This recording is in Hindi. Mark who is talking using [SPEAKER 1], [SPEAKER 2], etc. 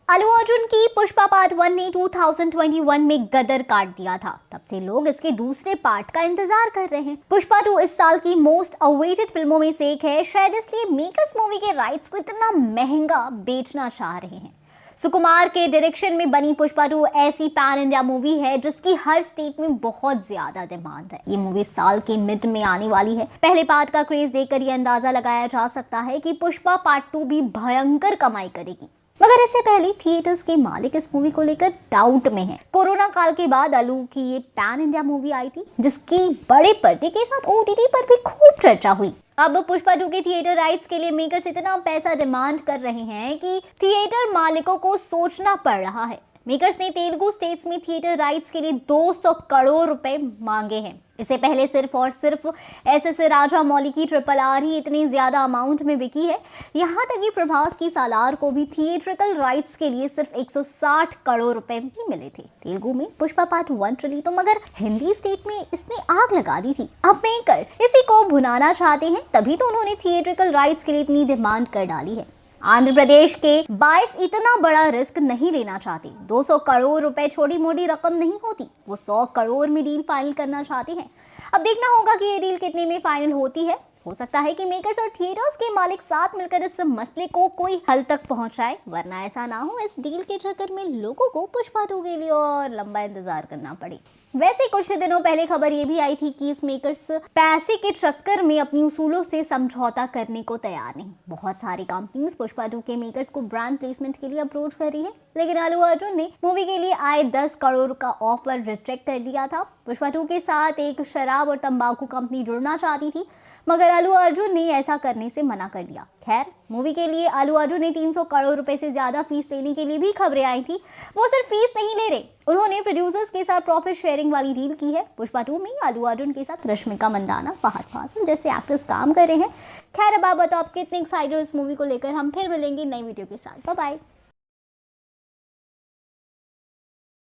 [SPEAKER 1] अल्लू अर्जुन की पुष्पा पार्ट 1 ने 2021 में गदर काट दिया था। तब से लोग इसके दूसरे पार्ट का इंतजार कर रहे हैं। पुष्पा 2 इस साल की मोस्ट अवेटेड फिल्मों में से एक है। शायद इसलिए मेकर्स मूवी के राइट्स को इतना महंगा बेचना चाह रहे हैं। सुकुमार के डायरेक्शन में बनी पुष्पा 2 ऐसी पैन इंडिया मूवी है जिसकी हर स्टेट में बहुत ज्यादा डिमांड है। ये मूवी साल के मिड में आने वाली है। पहले पार्ट का क्रेज देखकर ये अंदाजा लगाया जा सकता है कि पुष्पा पार्ट 2 भी भयंकर कमाई करेगी। मगर इससे पहले थिएटर्स के मालिक इस मूवी को लेकर डाउट में हैं। कोरोना काल के बाद अल्लू की ये पैन इंडिया मूवी आई थी जिसकी बड़े पर्दे के साथ ओटीटी पर भी खूब चर्चा हुई। अब पुष्पा 2 के थिएटर राइट्स के लिए मेकर्स इतना पैसा डिमांड कर रहे हैं कि थिएटर मालिकों को सोचना पड़ रहा है। मेकर्स ने तेलुगु स्टेट्स में थिएटर राइट्स के लिए 200 करोड़ रुपए मांगे हैं। इससे पहले सिर्फ और सिर्फ एसएस राजामौली की RRR ही इतनी ज्यादा अमाउंट में बिकी है। यहाँ तक कि प्रभास की सालार को भी थिएट्रिकल राइट्स के लिए सिर्फ 160 करोड़ रुपए ही मिले थे। तेलुगु में पुष्पा पार्ट 1 चली तो मगर हिंदी स्टेट में इसने आग लगा दी थी। अब मेकर्स इसी को भुनाना चाहते हैं, तभी तो उन्होंने थिएट्रिकल राइट्स के लिए इतनी डिमांड कर डाली है। आंध्र प्रदेश के बायर्स इतना बड़ा रिस्क नहीं लेना चाहते। 200 करोड़ रुपए छोटी मोटी रकम नहीं होती। वो 100 करोड़ में डील फाइनल करना चाहते हैं। अब देखना होगा कि ये डील कितने में फाइनल होती है। हो सकता है कि मेकर्स और थिएटर्स के मालिक साथ मिलकर इस मसले को कोई हल तक पहुंचाए, वरना ऐसा ना हो इस डील के चक्कर में लोगों को पुष्पा 2 के लिए और लंबा इंतजार करना पड़े। वैसे कुछ दिनों पहले खबर ये भी आई थी कि इस मेकर्स पैसे के चक्कर में अपनी उसूलों से समझौता करने को तैयार नहीं। बहुत सारी कंपनीज पुष्पा 2 के मेकर्स को ब्रांड प्लेसमेंट के लिए अप्रोच कर रही है, लेकिन अल्लू अर्जुन ने मूवी के लिए आए 10 करोड़ का ऑफर रिजेक्ट कर दिया था। पुष्पा 2 के साथ एक शराब और तंबाकू कंपनी जुड़ना चाहती थी, मगर अल्लू अर्जुन ने ऐसा करने से मना कर दिया। खैर, मूवी के लिए अल्लू अर्जुन ने 300 करोड़ रुपए से ज्यादा फीस लेने के लिए भी खबरें आई थी। वो सिर्फ फीस नहीं ले रहे, उन्होंने प्रोड्यूसर्स के साथ प्रॉफिट शेयरिंग वाली डील की है। पुष्पा 2 में अल्लू अर्जुन के साथ रश्मिका मंदाना, फहद फासिल जैसे एक्टर्स काम कर रहे हैं। खैर, अब आप बताओ आप कितने एक्साइटेड हो इस मूवी को लेकर। हम फिर मिलेंगे नई वीडियो के साथ। Bye bye.